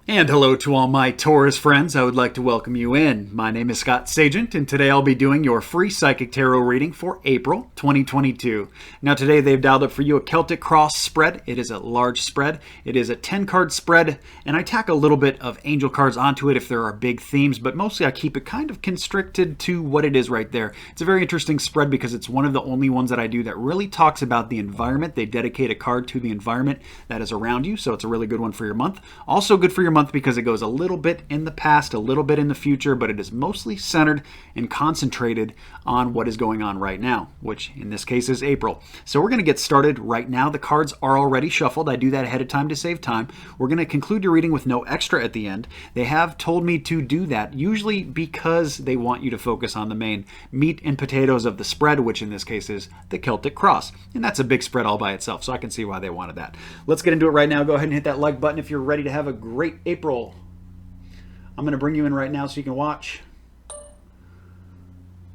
And hello to all my Taurus friends. I would like to welcome you in. My name is Scott Sagent, and today I'll be doing your free Psychic Tarot reading for April 2022. Now today they've dialed up for you a Celtic cross spread. It is a large spread. It is a 10-card spread, and I tack a little bit of angel cards onto it if there are big themes, but mostly I keep it kind of constricted to what it is right there. It's a very interesting spread because it's one of the only ones that I do that really talks about the environment. They dedicate a card to the environment that is around you, so it's a really good one for your month. Also good for your month because it goes a little bit in the past, a little bit in the future, but it is mostly centered and concentrated on what is going on right now, which in this case is April. So we're going to get started right now. The cards are already shuffled. I do that ahead of time to save time. We're going to conclude your reading with no extra at the end. They have told me to do that, usually because they want you to focus on the main meat and potatoes of the spread, which in this case is the Celtic cross. And that's a big spread all by itself, so I can see why they wanted that. Let's get into it right now. Go ahead and hit that like button if you're ready to have a great April. I'm going to bring you in right now so you can watch.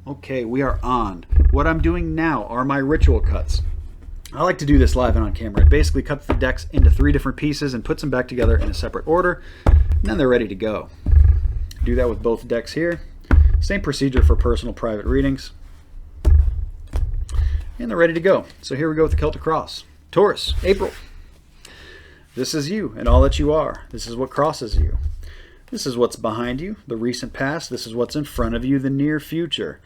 Okay, we are on. What I'm doing now are my ritual cuts. I like to do this live and on camera. It basically cuts the decks into 3 different pieces and puts them back together in a separate order, and then they're ready to go. Do that with both decks here. Same procedure for personal private readings. And they're ready to go. So here we go with the Celtic cross. Taurus, April. This is you and all that you are. This is what crosses you. This is what's behind you, the recent past. This is what's in front of you, the near future.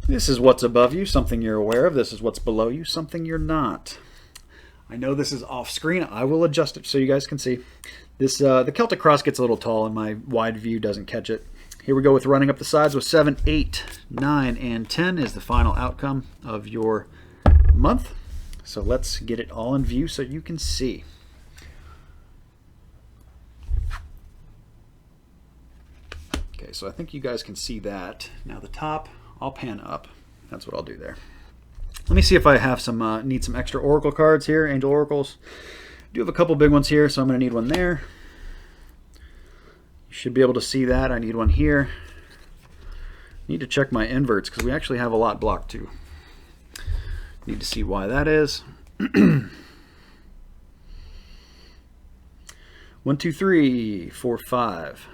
This is what's above you, something you're aware of. This is what's below you, something you're not. I know this is off screen. I will adjust it so you guys can see. This the Celtic cross gets a little tall and my wide view doesn't catch it. Here we go with running up the sides with 7, 8, 9, and 10 is the final outcome of your month. So let's get it all in view so you can see. Okay, so I think you guys can see that. Now the top, I'll pan up. That's what I'll do there. Let me see if I have some, need some extra oracle cards here, angel oracles. I do have a couple big ones here, so I'm going to need one there. You should be able to see that. I need one here. Need to check my inverts because we actually have a lot blocked too. Need to see why that is. 1, 2, 3, 4, 5.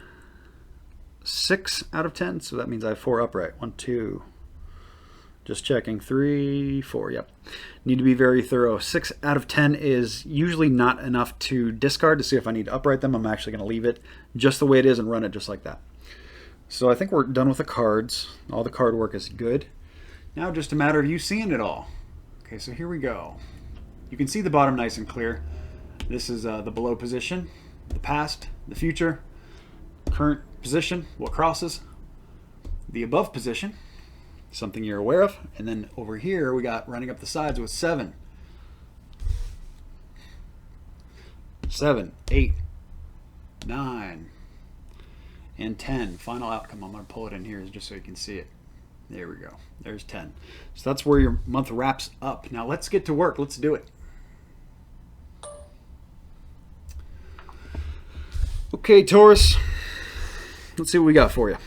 6 out of 10, so that means I have 4 upright. 1, 2, just checking. 3, 4, yep. Need to be very thorough. 6 out of 10 is usually not enough to discard to see if I need to upright them. I'm actually going to leave it just the way it is and run it just like that. So I think we're done with the cards. All the card work is good. Now just a matter of you seeing it all. Okay, so here we go. You can see the bottom nice and clear. This is the below position, the past, the future, current position, what crosses, the above position, something you're aware of, and then over here we got running up the sides with 7, 8, 9, and 10. Final outcome. I'm going to pull it in here just so you can see it. There we go. There's 10. So that's where your month wraps up. Now let's get to work. Let's do it. Okay, Taurus. Let's see what we got for you.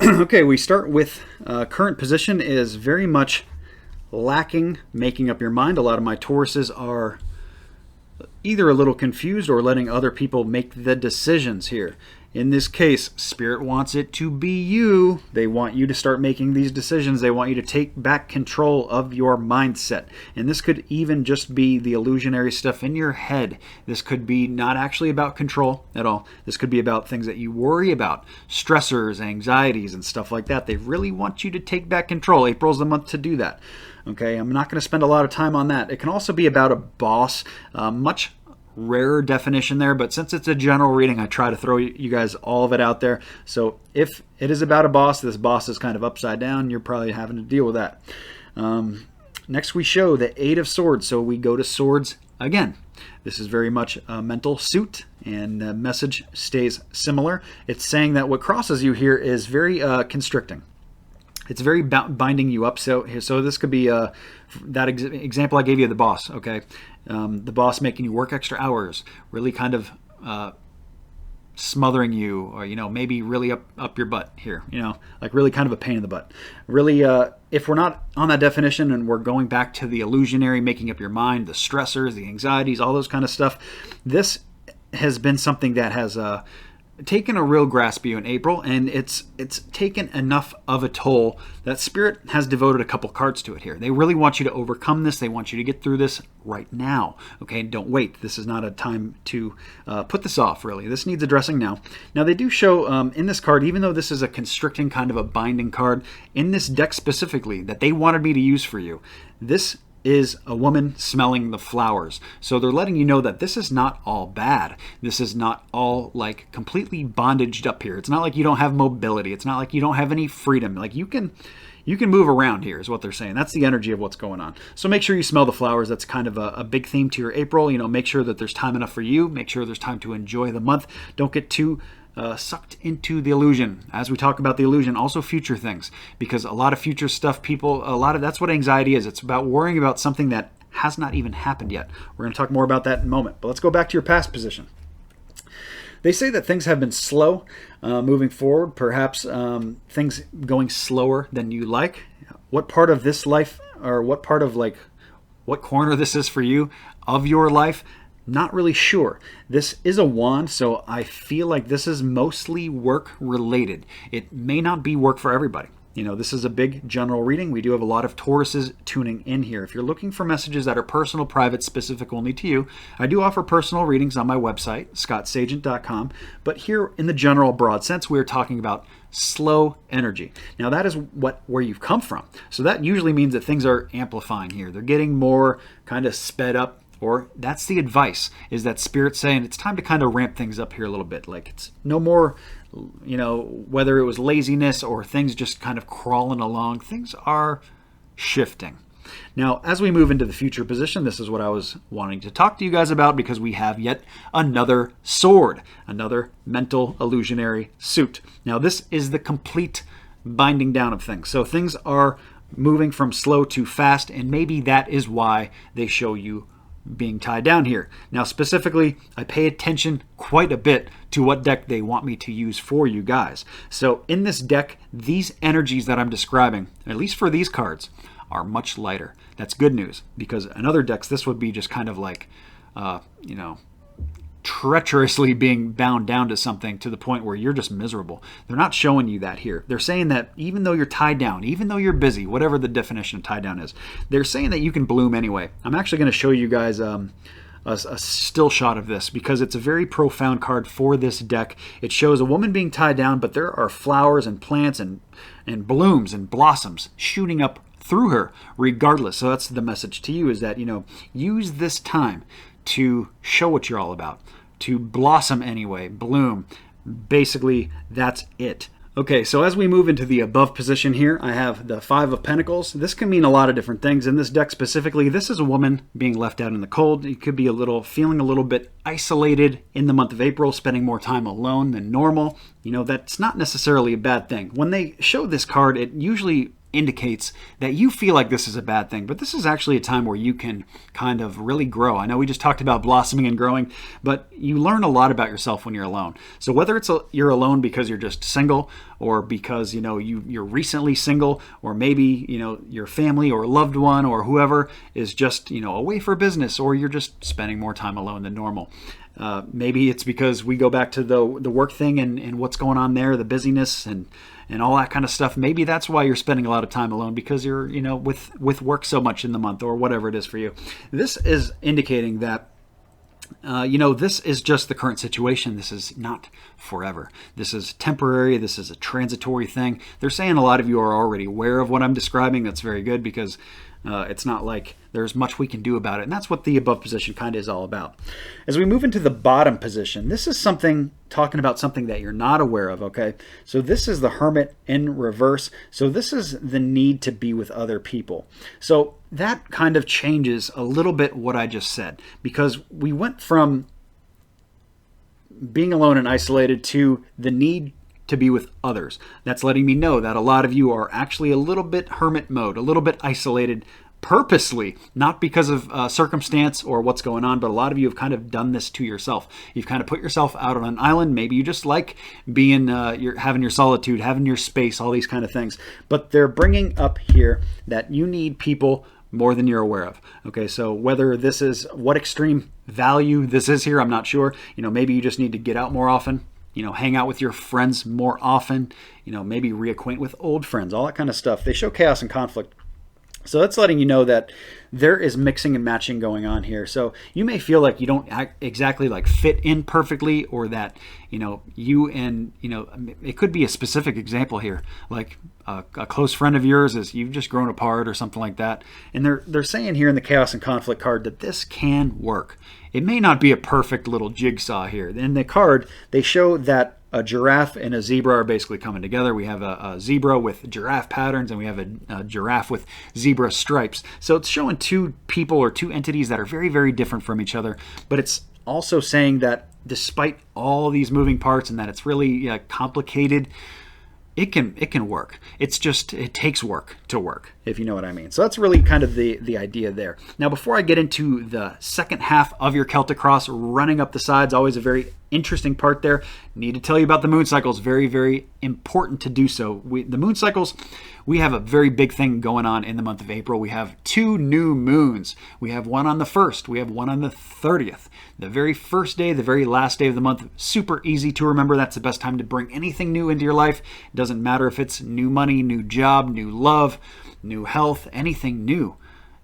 Okay, we start with current position is very much lacking making up your mind. A lot of my Tauruses are either a little confused or letting other people make the decisions here. In this case, Spirit wants it to be you. They want you to start making these decisions. They want you to take back control of your mindset. And this could even just be the illusionary stuff in your head. This could be not actually about control at all. This could be about things that you worry about, stressors, anxieties, and stuff like that. They really want you to take back control. April's the month to do that. Okay, I'm not going to spend a lot of time on that. It can also be about a boss, much rarer definition there, but since it's a general reading, I try to throw you guys all of it out there. So if it is about a boss, this boss is kind of upside down, you're probably having to deal with that. Next we show the 8 of Swords, so we go to Swords again. This is very much a mental suit, and the message stays similar. It's saying that what crosses you here is very constricting. It's very binding you up. So this could be that example I gave you of the boss. Okay, the boss making you work extra hours, really kind of smothering you, or maybe really up your butt here, like really kind of a pain in the butt. Really, if we're not on that definition and we're going back to the illusionary, making up your mind, the stressors, the anxieties, all those kind of stuff, this has been something that has taken a real grasp of you in April, and it's taken enough of a toll that Spirit has devoted a couple cards to it here. They really want you to overcome this. They want you to get through this right now. Okay, don't wait. This is not a time to put this off, really. This needs addressing now. Now, they do show in this card, even though this is a constricting kind of a binding card, in this deck specifically that they wanted me to use for you, this is a woman smelling the flowers. So they're letting you know that this is not all bad. This is not all like completely bondaged up here. It's not like you don't have mobility. It's not like you don't have any freedom. Like you can move around here is what they're saying. That's the energy of what's going on. So make sure you smell the flowers. That's kind of a big theme to your April. Make sure that there's time enough for you. Make sure there's time to enjoy the month. Don't get too sucked into the illusion. As we talk about the illusion, also future things, because a lot of future stuff, that's what anxiety is. It's about worrying about something that has not even happened yet. We're going to talk more about that in a moment, but let's go back to your past position. They say that things have been slow moving forward, perhaps things going slower than you like. What part of this life, or what corner this is for you of your life, not really sure. This is a wand, so I feel like this is mostly work related. It may not be work for everybody. This is a big general reading. We do have a lot of Tauruses tuning in here. If you're looking for messages that are personal, private, specific only to you, I do offer personal readings on my website, scottsagent.com. But here in the general broad sense, we're talking about slow energy. Now that is where you've come from. So that usually means that things are amplifying here. They're getting more kind of sped up. Or that's the advice, is that Spirit's saying it's time to kind of ramp things up here a little bit. Like it's no more, whether it was laziness or things just kind of crawling along, things are shifting. Now, as we move into the future position, this is what I was wanting to talk to you guys about, because we have yet another sword, another mental illusionary suit. Now, this is the complete binding down of things. So things are moving from slow to fast, and maybe that is why they show you being tied down here. Now specifically, I pay attention quite a bit to what deck they want me to use for you guys. So in this deck, these energies that I'm describing, at least for these cards, are much lighter. That's good news, because in other decks this would be just kind of like treacherously being bound down to something to the point where you're just miserable. They're not showing you that here. They're saying that even though you're tied down, even though you're busy, whatever the definition of tied down is, they're saying that you can bloom anyway. I'm actually going to show you guys a still shot of this, because it's a very profound card for this deck. It shows a woman being tied down, but there are flowers and plants and blooms and blossoms shooting up through her regardless. So that's the message to you, is that, use this time to show what you're all about, to blossom anyway, bloom. Basically, that's it. Okay, so as we move into the above position here, I have the Five of Pentacles. This can mean a lot of different things. In this deck specifically, this is a woman being left out in the cold. You could be feeling a little bit isolated in the month of April, spending more time alone than normal. That's not necessarily a bad thing. When they show this card, it usually indicates that you feel like this is a bad thing, but this is actually a time where you can kind of really grow. I know we just talked about blossoming and growing, but you learn a lot about yourself when you're alone. So whether you're alone because you're just single, or because you're recently single, or maybe your family or loved one or whoever is just away for business, or you're just spending more time alone than normal. Maybe it's because we go back to the work thing and what's going on there, the busyness and all that kind of stuff. Maybe that's why you're spending a lot of time alone, because you're with work so much in the month, or whatever it is for you. This is indicating that this is just the current situation. This is not forever. This is temporary. This is a transitory thing. They're saying a lot of you are already aware of what I'm describing. That's very good, because it's not like there's much we can do about it. And that's what the above position kind of is all about. As we move into the bottom position, this is talking about something that you're not aware of, okay? So this is the Hermit in reverse. So this is the need to be with other people. So that kind of changes a little bit what I just said, because we went from being alone and isolated to the need to be with others. That's letting me know that a lot of you are actually a little bit hermit mode, a little bit isolated, purposely, not because of circumstance or what's going on, but a lot of you have kind of done this to yourself. You've kind of put yourself out on an island. Maybe you just like being, having your solitude, having your space, all these kind of things. But they're bringing up here that you need people more than you're aware of. Okay, so whether this is what extreme value this is here, I'm not sure. Maybe you just need to get out more often. Hang out with your friends more often. Maybe reacquaint with old friends, all that kind of stuff. They show chaos and conflict. So that's letting you know that there is mixing and matching going on here. So you may feel like you don't exactly like fit in perfectly, or that, you and, it could be a specific example here, like a close friend of yours is you've just grown apart or something like that. And they're saying here in the chaos and conflict card that this can work. It may not be a perfect little jigsaw here. In the card, they show that a giraffe and a zebra are basically coming together. We have a zebra with giraffe patterns, and we have a giraffe with zebra stripes. So it's showing two people or two entities that are very, very different from each other. But it's also saying that despite all these moving parts and that it's really complicated, it can work. It's just, it takes work to work, if you know what I mean. So that's really kind of the idea there. Now, before I get into the second half of your Celtic cross, running up the sides, always a very interesting part there. Need to tell you about the moon cycles. Very, very important to do so. The moon cycles, we have a very big thing going on in the month of April. We have 2 new moons. We have one on the 1st. We have one on the 30th. The very first day, the very last day of the month, super easy to remember. That's the best time to bring anything new into your life. It doesn't matter if it's new money, new job, new love, new health, anything new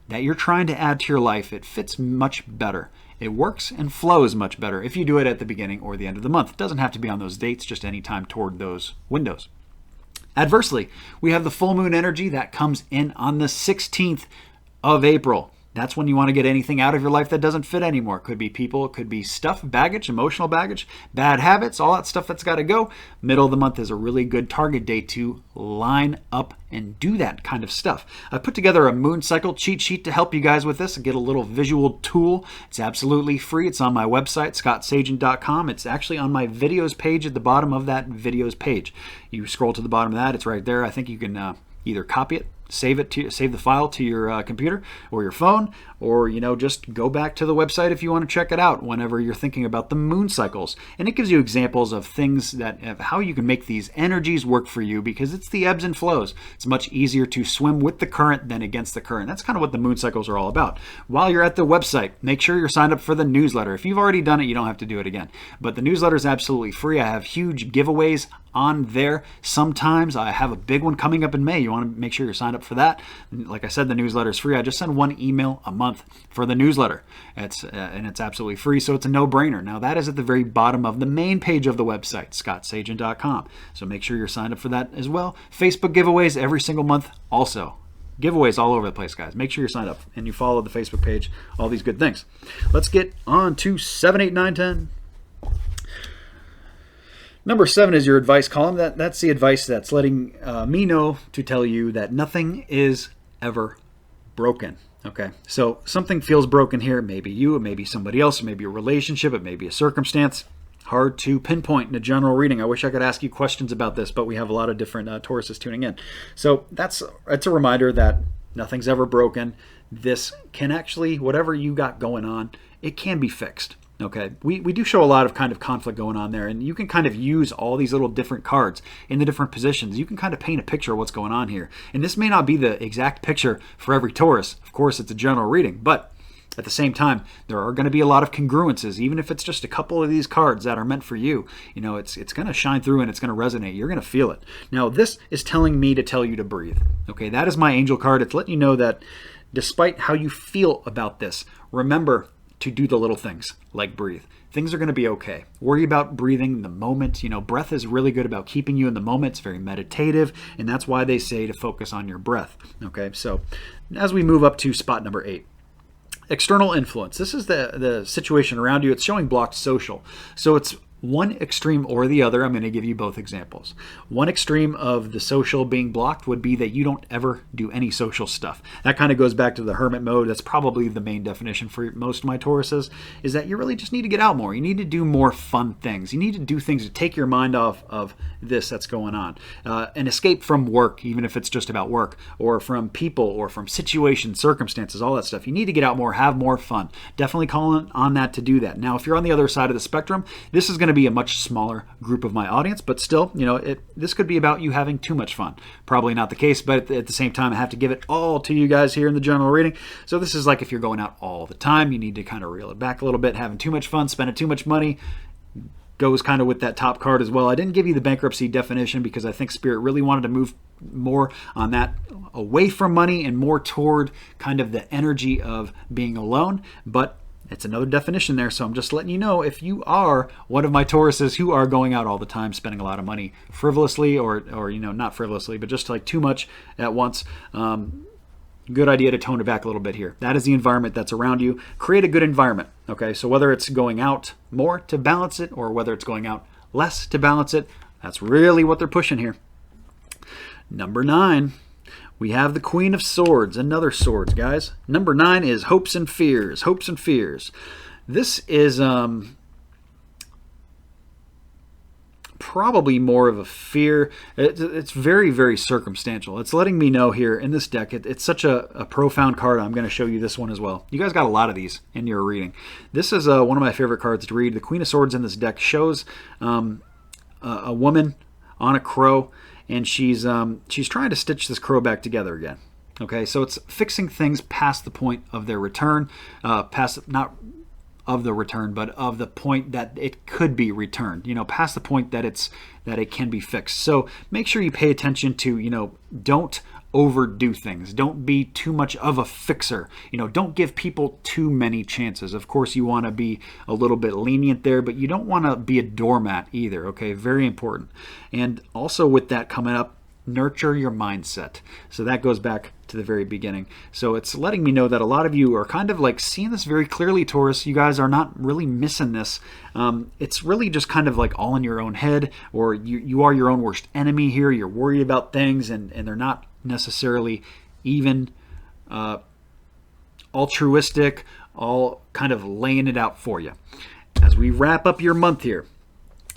that you're trying to add to your life. It fits much better. It works and flows much better if you do it at the beginning or the end of the month. It doesn't have to be on those dates, just any time toward those windows. Adversely, we have the full moon energy that comes in on the 16th of April. That's when you want to get anything out of your life that doesn't fit anymore. It could be people, it could be stuff, baggage, emotional baggage, bad habits, all that stuff that's got to go. Middle of the month is a really good target date to line up and do that kind of stuff. I put together a moon cycle cheat sheet to help you guys with this and get a little visual tool. It's absolutely free. It's on my website, scottsagent.com. It's actually on my videos page at the bottom of that videos page. You scroll to the bottom of that, it's right there. I think you can either copy it, save the file to your computer or your phone, or just go back to the website if you want to check it out whenever you're thinking about the moon cycles. And it gives you examples of things of how you can make these energies work for you, because it's the ebbs and flows. It's much easier to swim with the current than against the current. That's kind of what the moon cycles are all about. While you're at the website, make sure you're signed up for the newsletter. If you've already done it, you don't have to do it again. But the newsletter is absolutely free. I have huge giveaways on there. Sometimes I have a big one coming up in May. You want to make sure you're signed up for that. Like I said, the newsletter is free. I just send one email a month for the newsletter. And it's absolutely free, so it's a no-brainer. Now, that is at the very bottom of the main page of the website, scottsagent.com. So make sure you're signed up for that as well. Facebook giveaways every single month also. Giveaways all over the place, guys. Make sure you're signed up and you follow the Facebook page, all these good things. Let's get on to 7, 8, 9, 10. Number 7 is your advice column. That's the advice that's letting me know to tell you that nothing is ever broken. Okay, so something feels broken here. Maybe you, it may be somebody else, it may be a relationship, it may be a circumstance. Hard to pinpoint in a general reading. I wish I could ask you questions about this, but we have a lot of different Tauruses tuning in. So it's a reminder that nothing's ever broken. This can actually, whatever you got going on, it can be fixed. Okay, we do show a lot of kind of conflict going on there, and you can kind of use all these little different cards in the different positions. You can kind of paint a picture of what's going on here. And this may not be the exact picture for every Taurus. Of course, it's a general reading, but at the same time, there are going to be a lot of congruences, even if it's just a couple of these cards that are meant for you. It's going to shine through and it's going to resonate. You're going to feel it. Now, this is telling me to tell you to breathe. Okay, that is my angel card. It's letting you know that despite how you feel about this, remember to do the little things like breathe. Things are going to be okay. Worry about breathing the moment. Breath is really good about keeping you in the moment. It's very meditative, and that's why they say to focus on your breath. Okay, so as we move up to spot number 8. External influence. This is the situation around you. It's showing blocked social. So it's one extreme or the other. I'm going to give you both examples. One extreme of the social being blocked would be that you don't ever do any social stuff. That kind of goes back to the hermit mode. That's probably the main definition for most of my Tauruses, is that you really just need to get out more. You need to do more fun things. You need to do things to take your mind off of this that's going on. And escape from work, even if it's just about work, or from people, or from situations, circumstances, all that stuff. You need to get out more, have more fun. Definitely calling on that to do that. Now, if you're on the other side of the spectrum, this is going to be a much smaller group of my audience, but still, this could be about you having too much fun. Probably not the case, but at the same time, I have to give it all to you guys here in the general reading. So this is like if you're going out all the time, you need to kind of reel it back a little bit. Having too much fun, spending too much money goes kind of with that top card as well. I didn't give you the bankruptcy definition because I think Spirit really wanted to move more on that, away from money and more toward kind of the energy of being alone, but it's another definition there. So I'm just letting you know, if you are one of my Tauruses who are going out all the time, spending a lot of money frivolously, or not frivolously, but just like too much at once, good idea to tone it back a little bit here. That is the environment that's around you. Create a good environment. Okay, so whether it's going out more to balance it, or whether it's going out less to balance it, that's really what they're pushing here. Number 9. We have the Queen of Swords, another swords, guys. Number 9 is hopes and fears. Hopes and fears. This is probably more of a fear. It's very, very circumstantial. It's letting me know here in this deck, it's such a profound card. I'm going to show you this one as well. You guys got a lot of these in your reading. This is one of my favorite cards to read. The Queen of Swords in this deck shows a woman on a crow, and she's trying to stitch this crow back together again. Okay, so it's fixing things past the point of their return, not of the return, but of the point that it could be returned. Past the point that it can be fixed. So make sure you pay attention to, don't overdo things. Don't be too much of a fixer. Don't give people too many chances. Of course, you want to be a little bit lenient there, but you don't want to be a doormat either. Okay, very important. And also with that coming up, nurture your mindset. So that goes back to the very beginning. So it's letting me know that a lot of you are kind of like seeing this very clearly, Taurus. You guys are not really missing this. It's really just kind of like all in your own head, or you are your own worst enemy here. You're worried about things, and they're not necessarily even altruistic, all kind of laying it out for you. As we wrap up your month here,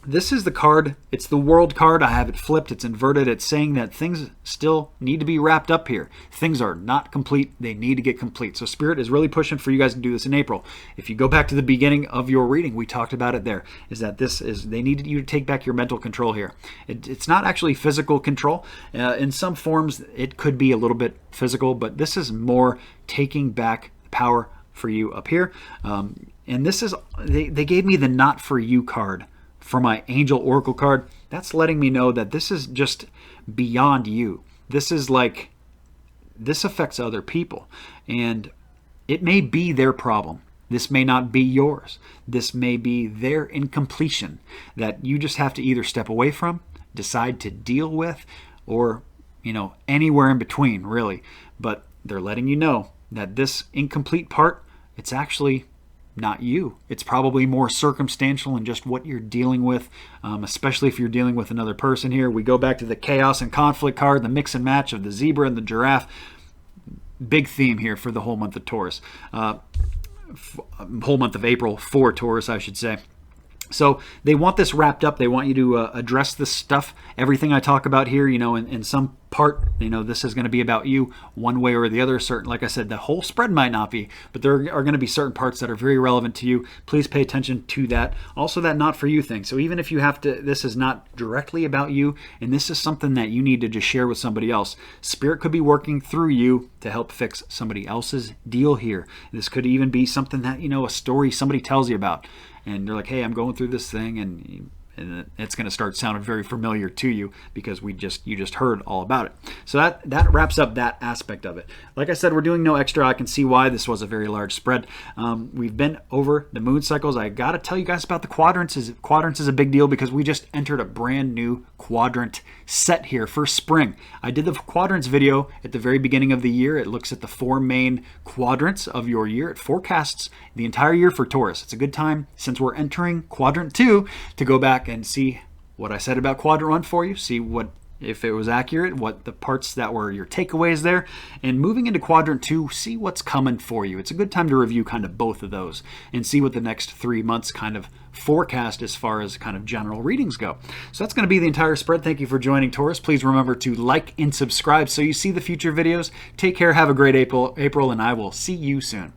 this is the card. It's the World card. I have it flipped. It's inverted. It's saying that things still need to be wrapped up here. Things are not complete. They need to get complete. So Spirit is really pushing for you guys to do this in April. If you go back to the beginning of your reading, we talked about it there, is that they needed you to take back your mental control here. It's not actually physical control. In some forms, it could be a little bit physical, but this is more taking back power for you up here. And this is, they gave me the Not For You card for my Angel Oracle card. That's letting me know that this is just beyond you. This is like, this affects other people, and it may be their problem. This may not be yours. This may be their incompletion that you just have to either step away from, decide to deal with, or anywhere in between, really. But they're letting you know that this incomplete part, it's actually not you. It's probably more circumstantial and just what you're dealing with, especially if you're dealing with another person here. We go back to the chaos and conflict card, the mix and match of the zebra and the giraffe. Big theme here for the whole month of Taurus. Whole month of April for Taurus, I should say. So they want this wrapped up. They want you to address this stuff. Everything I talk about here, in some part, this is going to be about you one way or the other. Certain, like I said, the whole spread might not be, but there are going to be certain parts that are very relevant to you. Please pay attention to that. Also, that Not For You thing. So even if you have to, this is not directly about you, and this is something that you need to just share with somebody else. Spirit could be working through you to help fix somebody else's deal here. This could even be something that, a story somebody tells you about. And they're like, hey, I'm going through this thing, and and it's going to start sounding very familiar to you because you just heard all about it. So that wraps up that aspect of it. Like I said, we're doing no extra. I can see why this was a very large spread. We've been over the moon cycles. I got to tell you guys about the quadrants. Quadrants is a big deal because we just entered a brand new quadrant set here for spring. I did the quadrants video at the very beginning of the year. It looks at the 4 main quadrants of your year. It forecasts the entire year for Taurus. It's a good time, since we're entering quadrant 2, to go back and see what I said about quadrant 1 for you, see what, if it was accurate, what the parts that were your takeaways there, and moving into quadrant 2, see what's coming for you. It's a good time to review kind of both of those and see what the next 3 months kind of forecast as far as kind of general readings go. So that's going to be the entire spread. Thank you for joining, Taurus. Please remember to like and subscribe so you see the future videos. Take care, have a great April, and I will see you soon.